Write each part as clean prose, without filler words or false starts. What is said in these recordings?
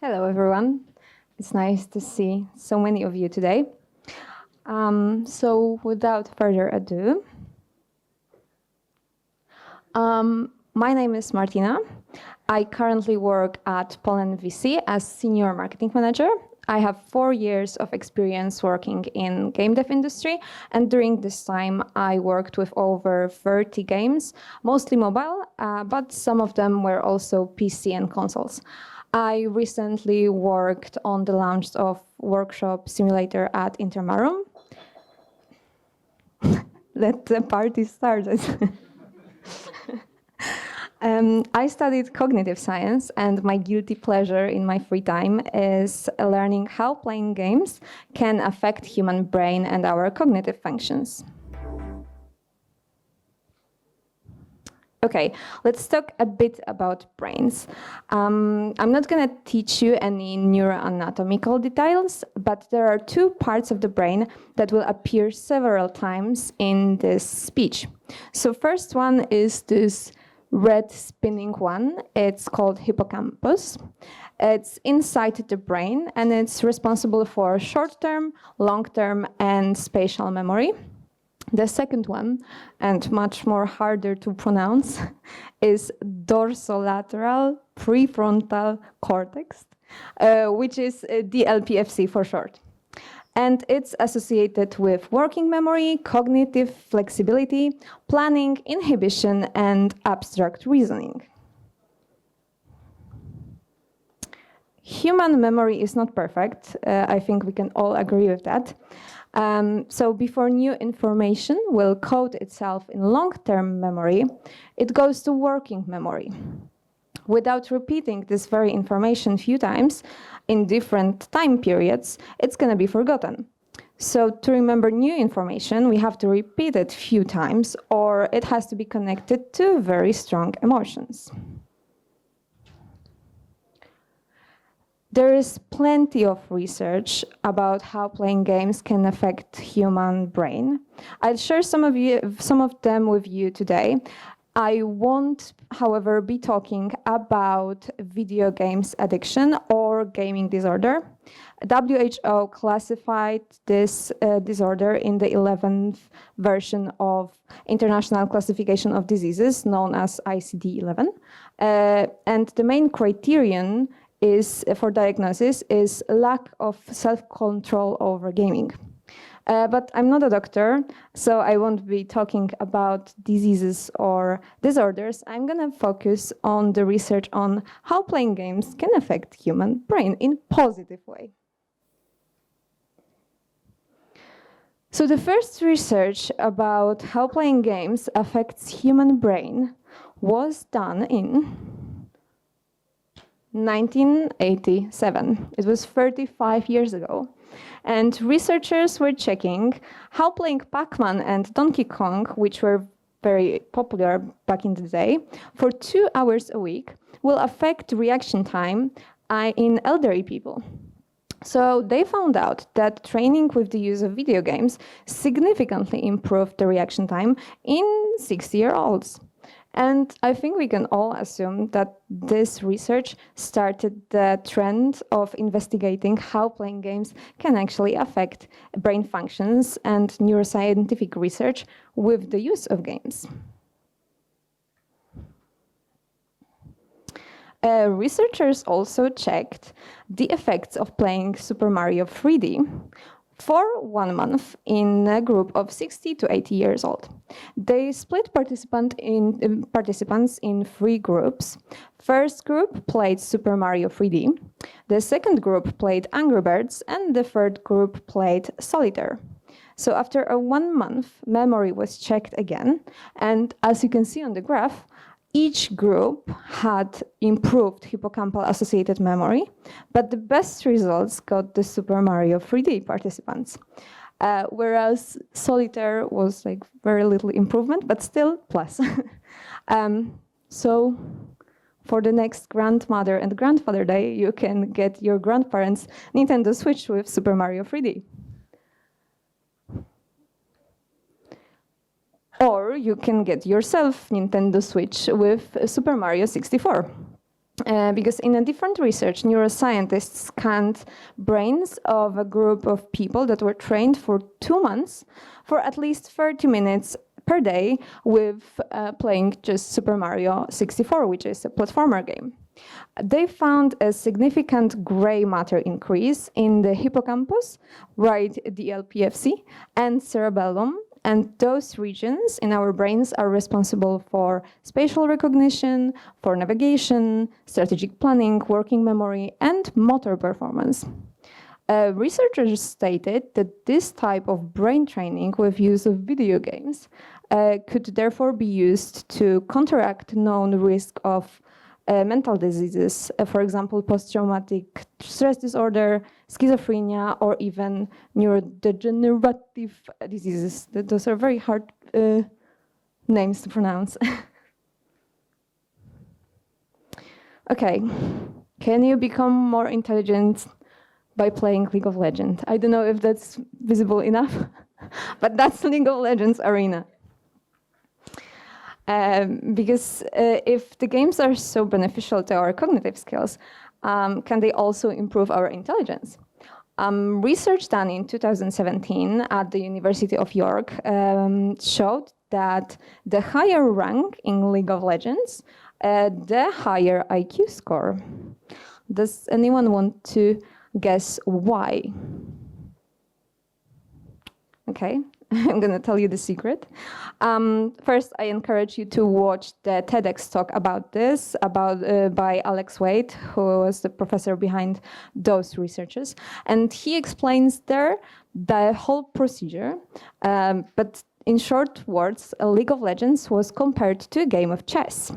Hello, everyone. It's nice to see so many of you today. So without further ado, my name is Martyna. I currently work at POLLEN VC as Senior Marketing Manager. I have 4 years of experience working in game dev industry, and during this time I worked with over 30 games, mostly mobile, but some of them were also PC and consoles. I recently worked on the launch of Workshop Simulator at Intermarum. Let the party start. I studied cognitive science, and my guilty pleasure in my free time is learning how playing games can affect human brain and our cognitive functions. Okay, let's talk a bit about brains. I'm not going to teach you any neuroanatomical details, but there are 2 parts of the brain that will appear several times in this speech. So first one is this red spinning one. It's called hippocampus. It's inside the brain, and it's responsible for short-term, long-term, and spatial memory. The second one, and much more harder to pronounce, is dorsolateral prefrontal cortex, which is DLPFC for short. And it's associated with working memory, cognitive flexibility, planning, inhibition, and abstract reasoning. Human memory is not perfect. I think we can all agree with that. So before new information will code itself in long-term memory, it goes to working memory. Without repeating this very information a few times in different time periods, it's going to be forgotten. So to remember new information, we have to repeat it a few times, or it has to be connected to very strong emotions. There is plenty of research about how playing games can affect human brain. I'll share some of them with you today. I won't, however, be talking about video games addiction or gaming disorder. WHO classified this disorder in the 11th version of International Classification of Diseases, known as ICD-11. And the main criterion for diagnosis is lack of self-control over gaming. But I'm not a doctor, so I won't be talking about diseases or disorders. I'm going to focus on the research on how playing games can affect human brain in a positive way. So the first research about how playing games affects human brain was done in 1987. It was 35 years ago. And researchers were checking how playing Pac-Man and Donkey Kong, which were very popular back in the day, for 2 hours a week will affect reaction time in elderly people. So they found out that training with the use of video games significantly improved the reaction time in 60-year-olds. And I think we can all assume that this research started the trend of investigating how playing games can actually affect brain functions and neuroscientific research with the use of games. Researchers also checked the effects of playing Super Mario 3D for 1 month in a group of 60 to 80 years old. They split participants in 3 groups. First group played Super Mario 3D. The second group played Angry Birds, and the third group played Solitaire. So after a 1 month, memory was checked again, and as you can see on the graph, each group had improved hippocampal associated memory, but the best results got the Super Mario 3D participants. Whereas Solitaire was like very little improvement, but still plus. So for the next Grandmother and Grandfather Day, you can get your grandparents' Nintendo Switch with Super Mario 3D. Or you can get yourself Nintendo Switch with Super Mario 64. Because in a different research, neuroscientists scanned brains of a group of people that were trained for 2 months for at least 30 minutes per day with playing just Super Mario 64, which is a platformer game. They found a significant gray matter increase in the hippocampus, right, the LPFC, and cerebellum, and those regions in our brains are responsible for spatial recognition, for navigation, strategic planning, working memory, and motor performance. Researchers stated that this type of brain training with use of video games could therefore be used to counteract known risk of mental diseases, for example, post-traumatic stress disorder, schizophrenia, or even neurodegenerative diseases. Those are very hard names to pronounce. Okay, can you become more intelligent by playing League of Legends? I don't know if that's visible enough, but that's League of Legends arena. Because if the games are so beneficial to our cognitive skills, can they also improve our intelligence? Research done in 2017 at the University of York showed that the higher rank in League of Legends, the higher IQ score. Does anyone want to guess why? Okay. I'm going to tell you the secret. First, I encourage you to watch the TEDx talk about this, by Alex Wade, who was the professor behind those researches. And he explains there the whole procedure. But in short words, League of Legends was compared to a game of chess,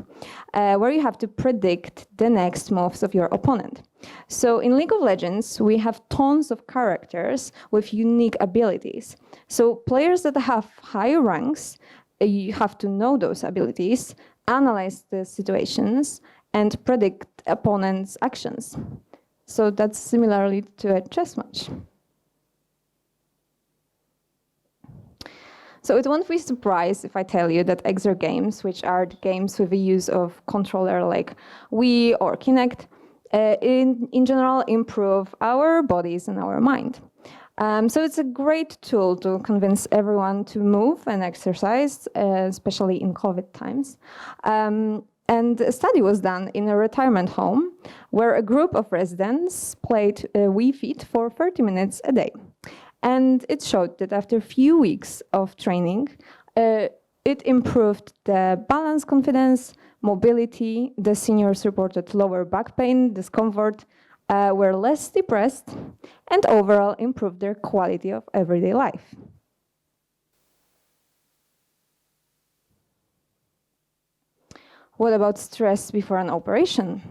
where you have to predict the next moves of your opponent. So in League of Legends, we have tons of characters with unique abilities. So players that have higher ranks, you have to know those abilities, analyze the situations, and predict opponents' actions. So that's similarly to a chess match. So it won't be surprised if I tell you that exer games, which are the games with the use of controller like Wii or Kinect, in general improve our bodies and our mind. So it's a great tool to convince everyone to move and exercise, especially in COVID times. And a study was done in a retirement home where a group of residents played Wii Fit for 30 minutes a day. And it showed that after a few weeks of training, it improved the balance confidence, mobility. The seniors reported lower back pain, discomfort, were less depressed, and overall improved their quality of everyday life. What about stress before an operation?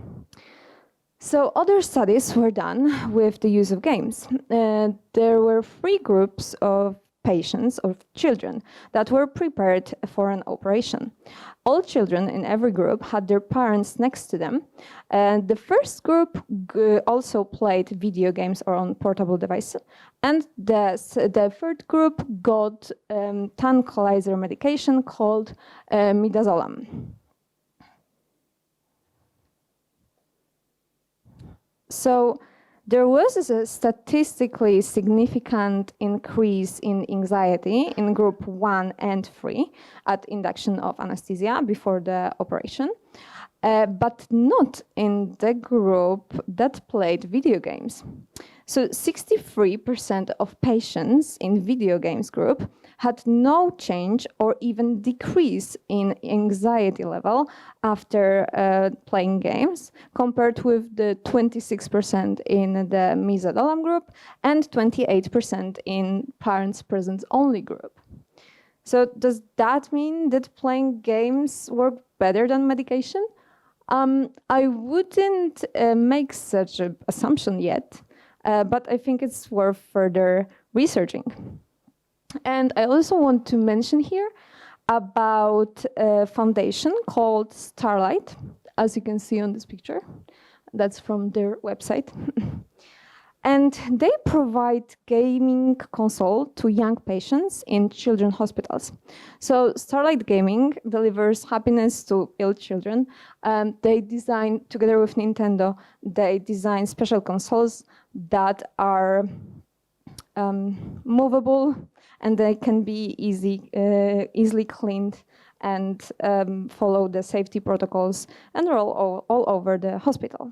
So other studies were done with the use of games. There were 3 groups of patients, of children, that were prepared for an operation. All children in every group had their parents next to them. And the first group also played video games or on portable devices. And the third group got tranquilizer medication called midazolam. So there was a statistically significant increase in anxiety in group 1 and 3 at induction of anesthesia before the operation, but not in the group that played video games. So 63% of patients in video games group had no change or even decrease in anxiety level after playing games, compared with the 26% in the midazolam group and 28% in parents presence only group. So does that mean that playing games work better than medication? I wouldn't make such an assumption yet, but I think it's worth further researching. And I also want to mention here about a foundation called Starlight, as you can see on this picture. That's from their website. And they provide gaming console to young patients in children's hospitals. So Starlight Gaming delivers happiness to ill children. They design, together with Nintendo, they design special consoles that are movable, and they can be easily cleaned and follow the safety protocols, and are all over the hospital.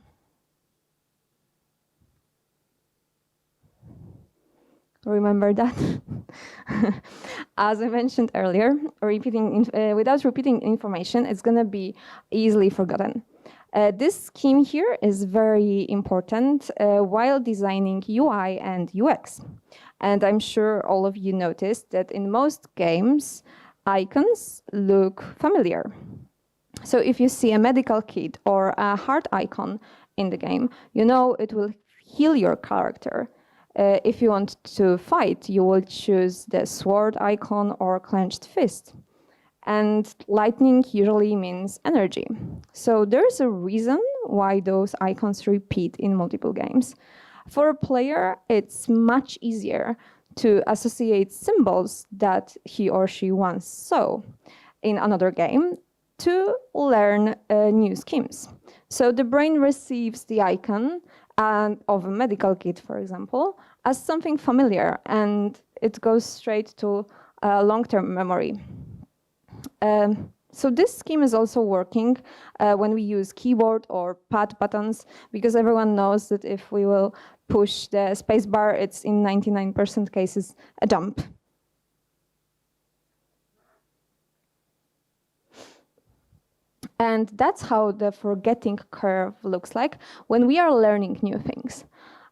Remember that? As I mentioned earlier, without repeating information, it's going to be easily forgotten. This scheme here is very important while designing UI and UX. And I'm sure all of you noticed that in most games, icons look familiar. So if you see a medical kit or a heart icon in the game, you know it will heal your character. If you want to fight, you will choose the sword icon or clenched fist. And lightning usually means energy. So there's a reason why those icons repeat in multiple games. For a player, it's much easier to associate symbols that he or she once saw in another game to learn new schemes. So the brain receives the icon of a medical kit, for example, as something familiar, and it goes straight to long-term memory. So this scheme is also working when we use keyboard or pad buttons, because everyone knows that if we will push the spacebar, it's in 99% cases a jump. And that's how the forgetting curve looks like when we are learning new things.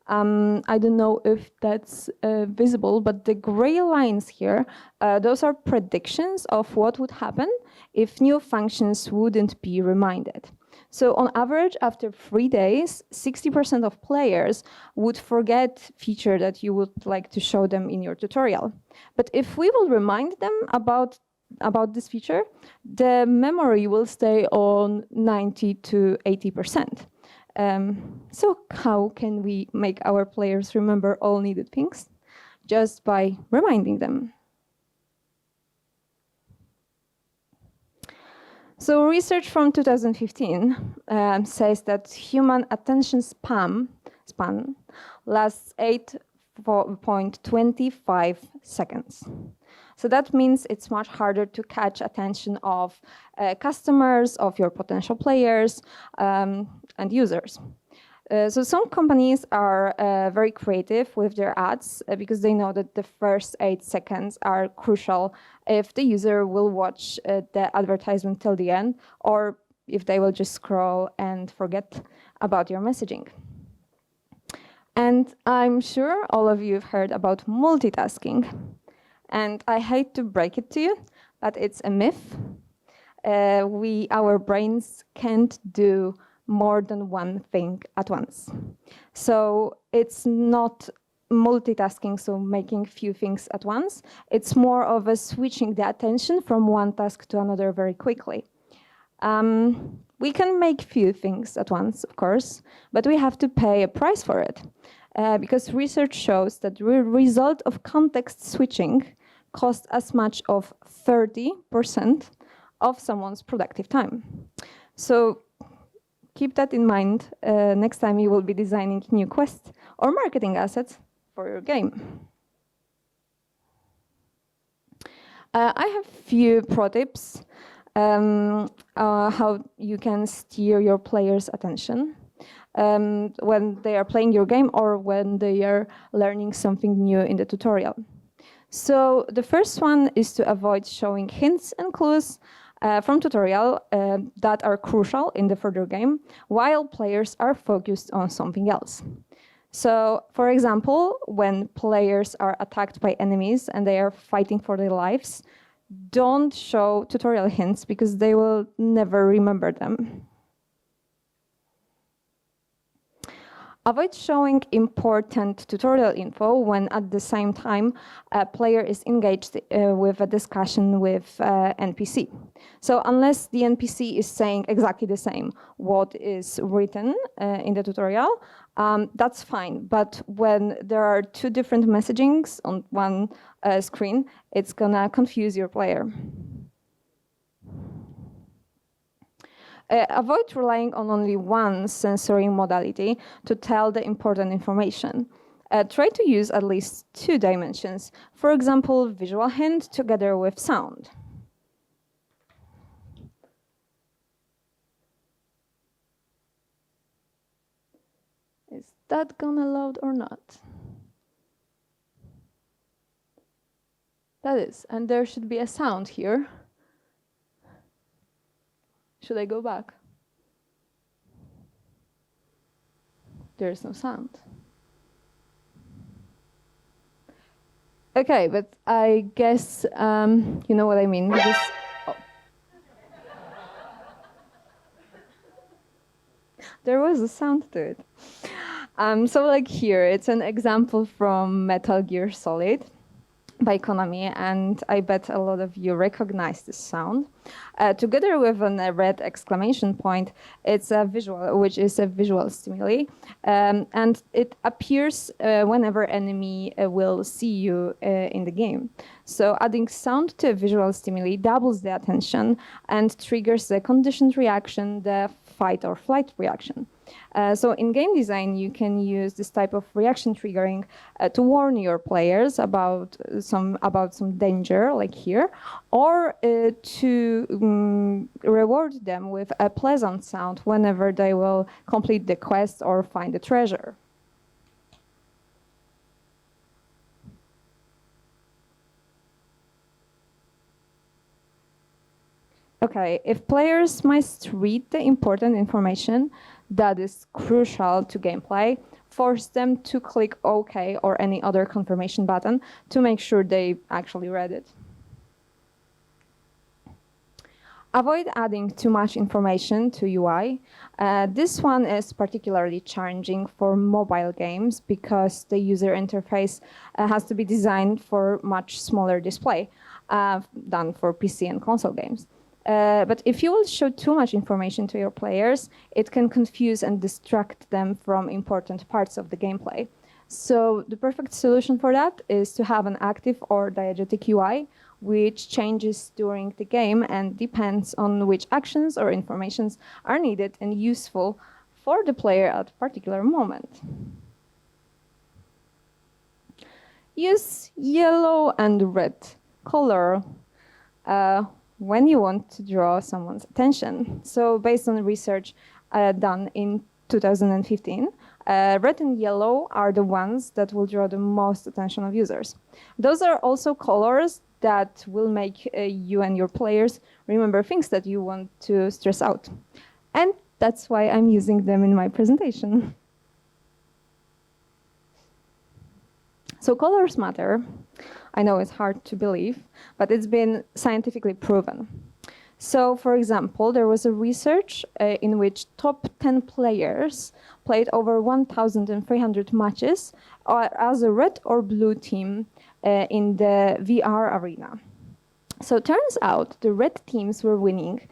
I don't know if that's visible, but the gray lines here, those are predictions of what would happen if new functions wouldn't be reminded. So on average, after 3 days, 60% of players would forget feature that you would like to show them in your tutorial. But if we will remind them about this feature, the memory will stay on 90 to 80%. So how can we make our players remember all needed things? Just by reminding them. So research from 2015 says that human attention span lasts 8.25 seconds. So that means it's much harder to catch attention of customers, of your potential players, and users. So some companies are very creative with their ads because they know that the first 8 seconds are crucial if the user will watch the advertisement till the end, or if they will just scroll and forget about your messaging. And I'm sure all of you have heard about multitasking. And I hate to break it to you, but it's a myth. Our brains can't do more than one thing at once. So it's not multitasking, so making few things at once. It's more of a switching the attention from one task to another very quickly. We can make few things at once, of course, but we have to pay a price for it. Because research shows that the result of context switching costs as much of 30% of someone's productive time. So keep that in mind next time you will be designing new quests or marketing assets for your game. I have few pro tips how you can steer your players' attention when they are playing your game or when they are learning something new in the tutorial. So the first one is to avoid showing hints and clues from tutorial that are crucial in the further game while players are focused on something else. So, for example, when players are attacked by enemies and they are fighting for their lives, don't show tutorial hints because they will never remember them. Avoid showing important tutorial info when at the same time a player is engaged with a discussion with NPC. So unless the NPC is saying exactly the same what is written in the tutorial, that's fine. But when there are two different messagings on one screen, it's gonna confuse your player. Avoid relying on only one sensory modality to tell the important information. Try to use at least two dimensions, for example, visual hint together with sound. Is that gonna load or not? That is, and there should be a sound here. Should I go back? There's no sound. Okay, but I guess you know what I mean. Because, oh. There was a sound to it. So like here, it's an example from Metal Gear Solid by Konami, and I bet a lot of you recognize this sound. Together with a red exclamation point, it's a visual, which is a visual stimuli, and it appears whenever enemy will see you in the game. So adding sound to a visual stimuli doubles the attention and triggers the conditioned reaction, the fight or flight reaction. So in game design, you can use this type of reaction triggering to warn your players about some danger, like here, or to reward them with a pleasant sound whenever they will complete the quest or find a treasure. Okay, if players must read the important information that is crucial to gameplay, force them to click OK or any other confirmation button to make sure they actually read it. Avoid adding too much information to UI. This one is particularly challenging for mobile games because the user interface has to be designed for much smaller display than for PC and console games. But if you will show too much information to your players, it can confuse and distract them from important parts of the gameplay. So the perfect solution for that is to have an active or diegetic UI, which changes during the game and depends on which actions or informations are needed and useful for the player at a particular moment. Use yellow and red color when you want to draw someone's attention. So based on research done in 2015, red and yellow are the ones that will draw the most attention of users. Those are also colors that will make you and your players remember things that you want to stress out. And that's why I'm using them in my presentation. So colors matter. I know it's hard to believe, but it's been scientifically proven. So, for example, there was a research in which top 10 players played over 1,300 matches as a red or blue team in the VR arena. So it turns out the red teams were winning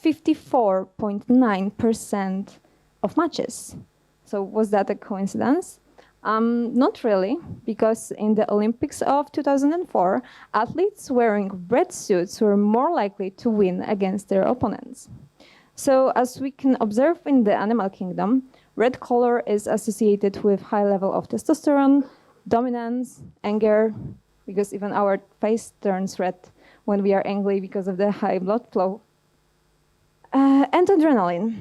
54.9% of matches. So was that a coincidence? Not really, because in the Olympics of 2004, athletes wearing red suits were more likely to win against their opponents. So as we can observe in the animal kingdom, red color is associated with high level of testosterone, dominance, anger, because even our face turns red when we are angry because of the high blood flow, and adrenaline.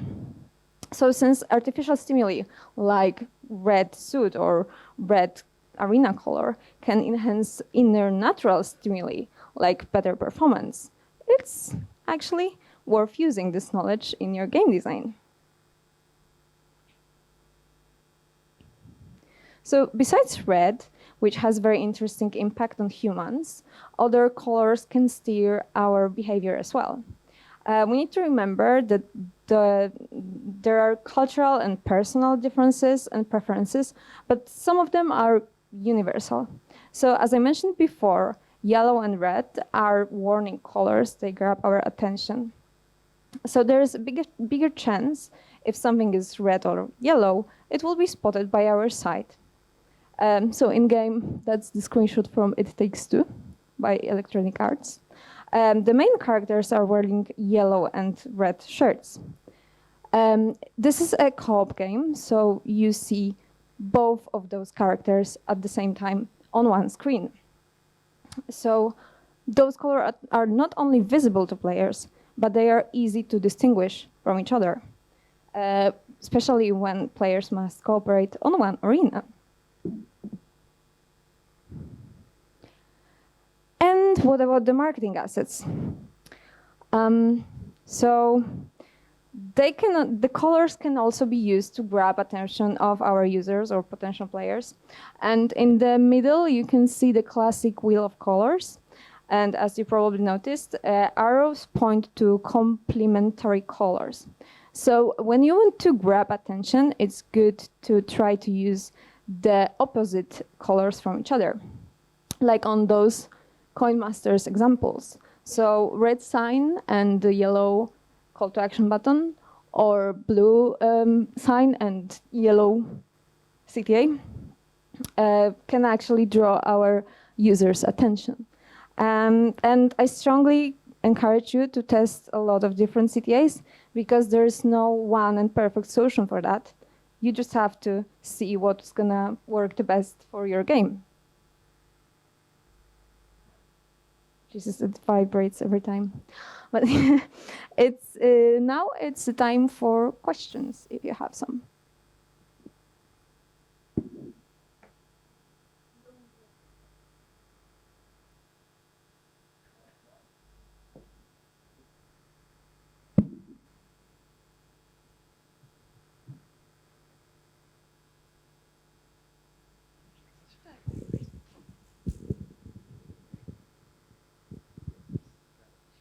So since artificial stimuli like red suit or red arena color can enhance inner natural stimuli like better performance, it's actually worth using this knowledge in your game design. So besides red, which has very interesting impact on humans, other colors can steer our behavior as well. We need to remember that the there are cultural and personal differences and preferences, but some of them are universal. So as I mentioned before, yellow and red are warning colors. They grab our attention. So there's a bigger chance if something is red or yellow, it will be spotted by our side. So in game, that's the screenshot from It Takes Two by Electronic Arts. The main characters are wearing yellow and red shirts. This is a co-op game, so you see both of those characters at the same time on one screen. So those colors are not only visible to players, but they are easy to distinguish from each other, especially when players must cooperate on one arena. And what about the marketing assets? So the colors can also be used to grab attention of our users or potential players. And in the middle, you can see the classic wheel of colors. And as you probably noticed, arrows point to complementary colors. So when you want to grab attention, it's good to try to use the opposite colors from each other, like on those Coin Masters examples. So red sign and the yellow call to action button, or blue sign and yellow CTA can actually draw our users' attention. And I strongly encourage you to test a lot of different CTAs, because there's no one and perfect solution for that. You just have to see what's gonna work the best for your game. Jesus, it vibrates every time. But now it's the time for questions, if you have some.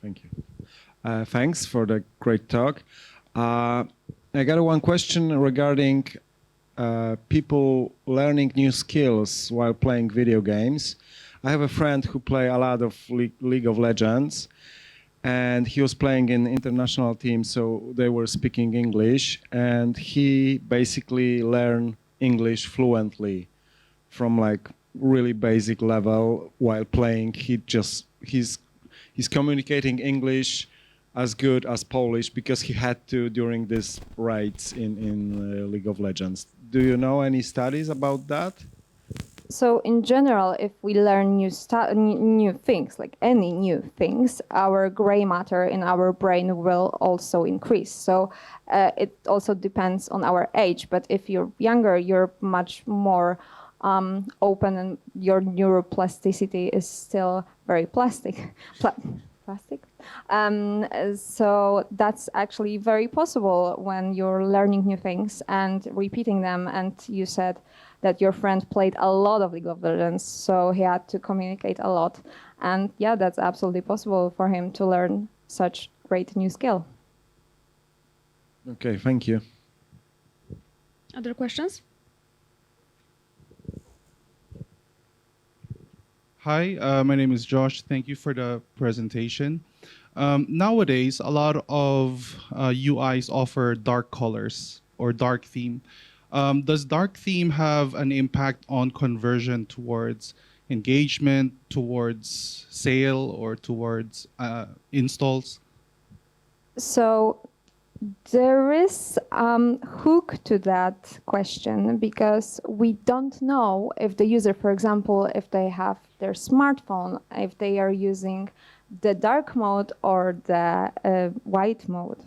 Thank you. Thanks for the great talk. I got one question regarding people learning new skills while playing video games. I have a friend who plays a lot of League of Legends, and he was playing in international team, so they were speaking English, and he basically learned English fluently from like really basic level while playing. He's communicating English as good as Polish because he had to during these raids in League of Legends. Do you know any studies about that? So in general, if we learn new things, like any new things, our gray matter in our brain will also increase. So it also depends on our age. But if you're younger, you're much more open, and your neuroplasticity is still very plastic. So that's actually very possible when you're learning new things and repeating them. And you said that your friend played a lot of League of Legends, so he had to communicate a lot. And yeah, that's absolutely possible for him to learn such great new skill. Okay, thank you. Other questions? Hi, my name is Josh. Thank you for the presentation. Nowadays, a lot of UIs offer dark colors or dark theme. Does dark theme have an impact on conversion towards engagement, towards sale, or towards installs? So there is hook to that question, because we don't know if the user, for example, if they have their smartphone, if they are using the dark mode or the white mode.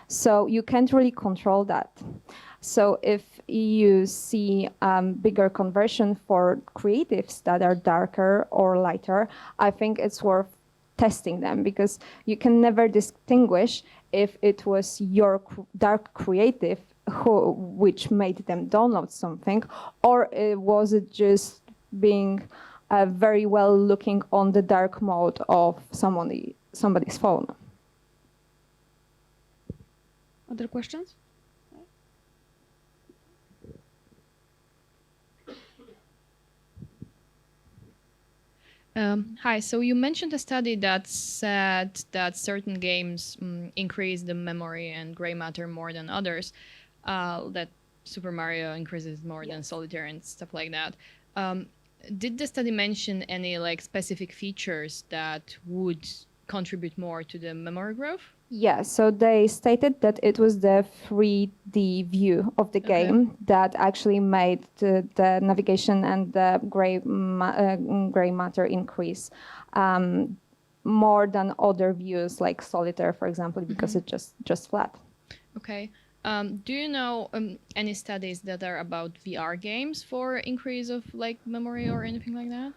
So you can't really control that. So if you see bigger conversion for creatives that are darker or lighter, I think it's worth testing them, because you can never distinguish if it was your dark creative which made them download something, or was it just being very well looking on the dark mode of somebody's phone. Other questions? Hi. So you mentioned a study that said that certain games increase the memory and gray matter more than others. That Super Mario increases more than Solitaire and stuff like that. Um, did the study mention any like specific features that would contribute more to the memory growth? Yeah, so they stated that it was the 3D view of the Okay. game that actually made the navigation and the gray matter increase more than other views like Solitaire, for example, because it's just flat. Okay. Do you know any studies that are about VR games for increase of like memory or anything like that?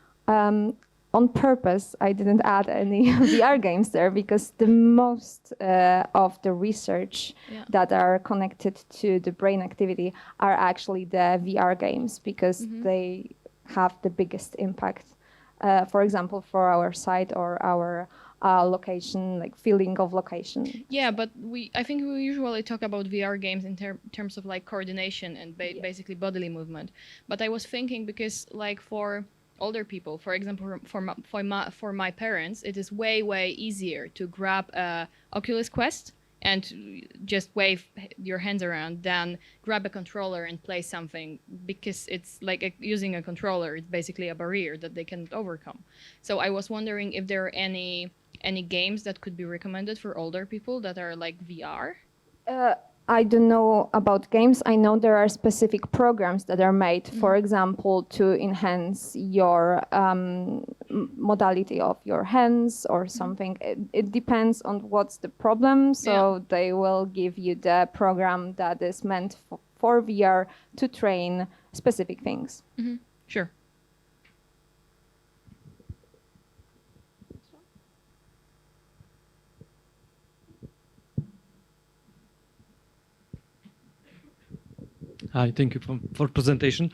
On purpose, I didn't add any VR games there because the most of the research Yeah. that are connected to the brain activity are actually the VR games because they have the biggest impact. For example, for our site or our location, like feeling of location. Yeah, but I think we usually talk about VR games in terms of like coordination and basically bodily movement. But I was thinking because like for older people, for example, for my parents, it is way easier to grab a Oculus Quest and just wave your hands around than grab a controller and play something because it's like using a controller. It's basically a barrier that they can overcome. So I was wondering if there are any games that could be recommended for older people that are like VR? I don't know about games. I know there are specific programs that are made, for example, to enhance your modality of your hands or something. It depends on what's the problem. So they will give you the program that is meant for VR to train specific things. Sure. Hi, thank you for presentation.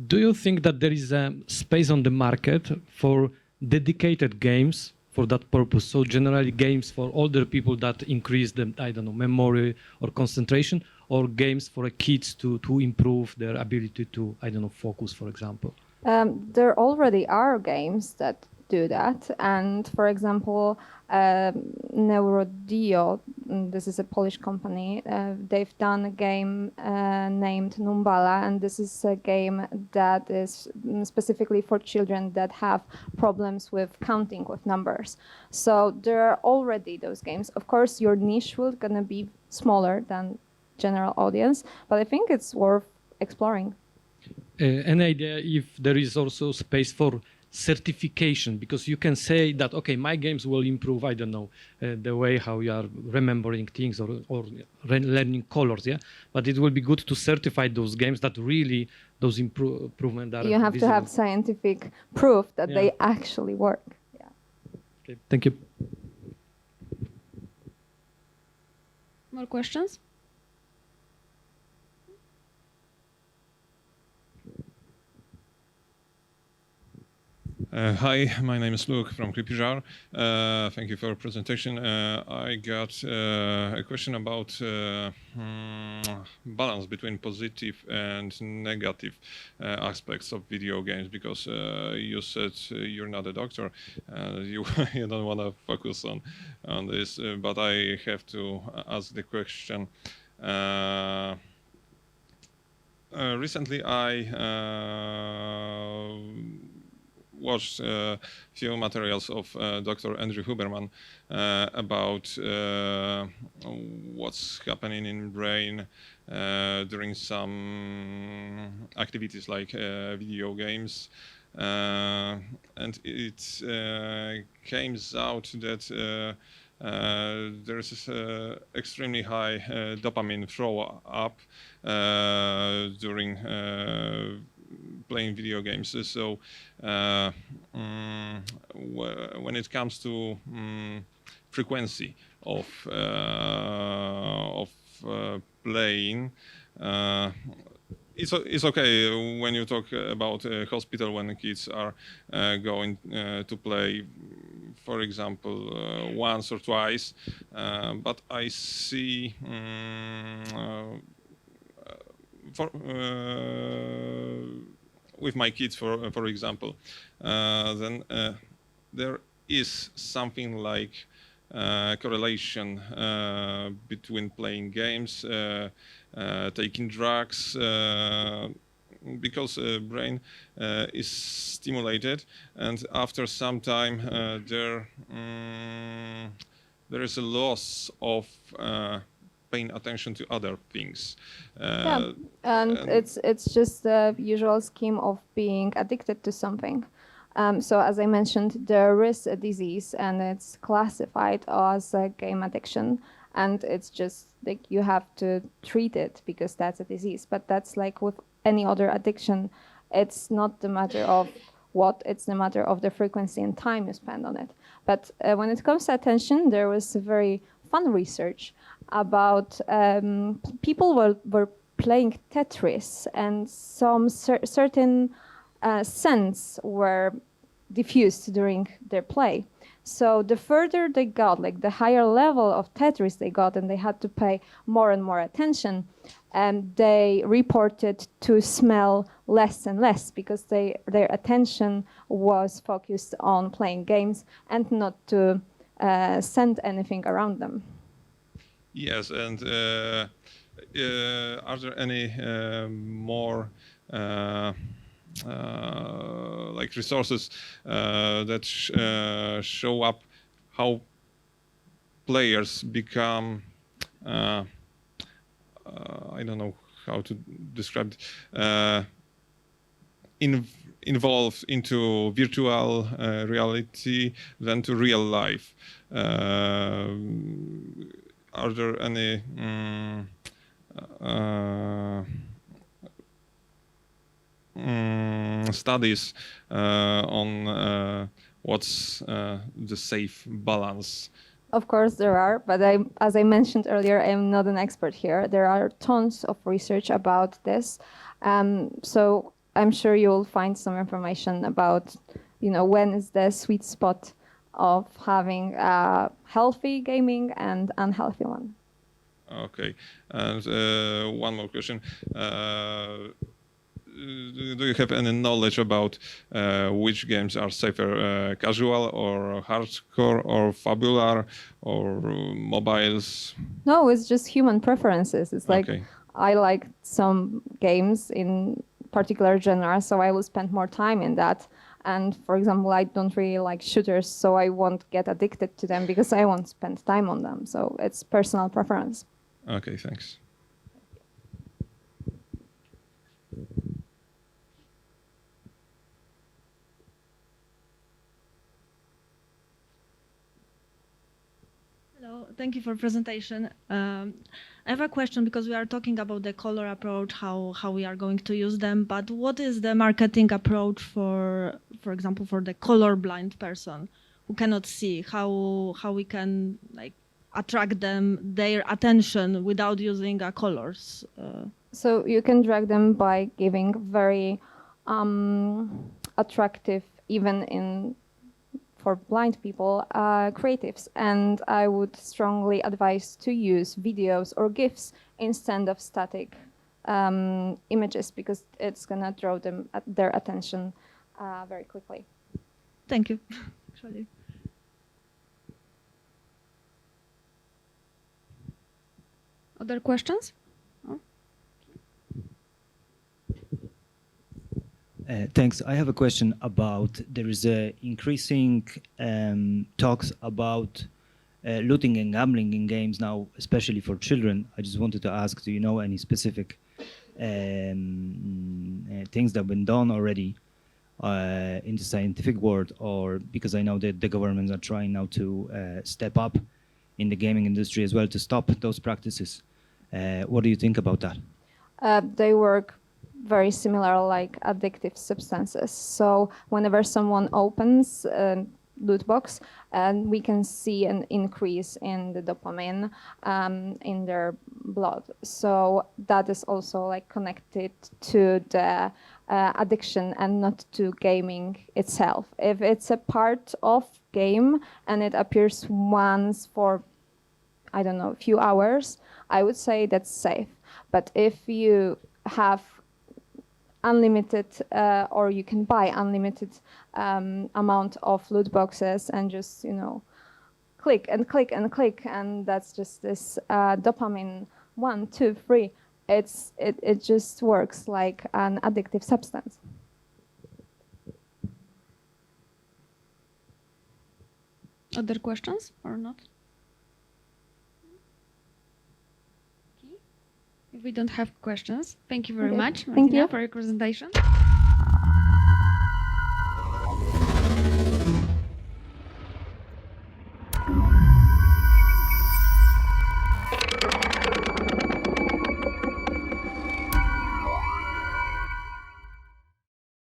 Do you think that there is a space on the market for dedicated games for that purpose? So generally games for older people that increase the, I don't know, memory or concentration, or games for kids to improve their ability to, I don't know, focus, for example? There already are games that do that. And for example, Neurodio, this is a Polish company, they've done a game named Numbala, and this is a game that is specifically for children that have problems with counting with numbers. So there are already those games. Of course, your niche will gonna be smaller than general audience, but I think it's worth exploring. Any idea if there is also space for certification? Because you can say that, okay, my games will improve, I don't know, the way how you are remembering things or learning colors, yeah? But it will be good to certify those games that really those improvements are You have visible. to have scientific proof that they actually work. Yeah. Okay, thank you. More questions? Hi, my name is Luke from Creepyjar. Thank you for your presentation. I got a question about balance between positive and negative aspects of video games, because you said you're not a doctor, you you don't want to focus on this, but I have to ask the question. Recently, I watched a few materials of Dr. Andrew Huberman about what's happening in brain during some activities like video games. And it came out that there's extremely high dopamine throw up during playing video games. So when it comes to frequency of playing, it's okay when you talk about a hospital when the kids are going to play, for example, once or twice. But I see with my kids, for example, then there is something like correlation between playing games, taking drugs, because brain is stimulated, and after some time there is a loss of paying attention to other things. Yeah, and it's just the usual scheme of being addicted to something. So as I mentioned, there is a disease and it's classified as a game addiction, and it's just like you have to treat it because that's a disease. But that's like with any other addiction, it's not the matter of what, it's the matter of the frequency and time you spend on it. But when it comes to attention, there was a very fun research about people were playing Tetris, and some certain scents were diffused during their play. So the further they got, like the higher level of Tetris they got, and they had to pay more and more attention, and they reported to smell less and less because their attention was focused on playing games and not to scent anything around them. Yes, and are there any more like resources that show up how players become I don't know how to describe it, involved into virtual reality than to real life? Are there any studies on what's the safe balance? Of course there are, but as I mentioned earlier, I am not an expert here. There are tons of research about this. So I'm sure you'll find some information about, when is the sweet spot of having a healthy gaming and unhealthy one. Okay, and one more question. Do you have any knowledge about which games are safer, casual or hardcore or fabular or mobiles? No, it's just human preferences. It's like Okay. I like some games in particular genre, so I will spend more time in that. And for example, I don't really like shooters, so I won't get addicted to them because I won't spend time on them. So it's personal preference. Okay, thanks. Hello, thank you for presentation. I have a question because we are talking about the color approach, how we are going to use them, but what is the marketing approach for example, for the colorblind person who cannot see, how we can like attract their attention without using colors? So you can drag them by giving very attractive, even for blind people, creatives. And I would strongly advise to use videos or GIFs instead of static images, because it's gonna draw their attention very quickly. Thank you. Actually. Other questions? Thanks. I have a question about, there is increasing talks about looting and gambling in games now, especially for children. I just wanted to ask, do you know any specific things that have been done already in the scientific world, or because I know that the governments are trying now to step up in the gaming industry as well to stop those practices. What do you think about that? They work very similar like addictive substances. So whenever someone opens a loot box, we can see an increase in the dopamine in their blood. So that is also like connected to the addiction and not to gaming itself. If it's a part of game and it appears once for, I don't know, a few hours, I would say that's safe. But if you have unlimited, or you can buy unlimited amount of loot boxes and just, you know, click and click and click, and that's just this dopamine 1, 2, 3. It just works like an addictive substance. Other questions or not? Okay. If we don't have questions, thank you very Okay. much, Thank Martyna, you. for your presentation.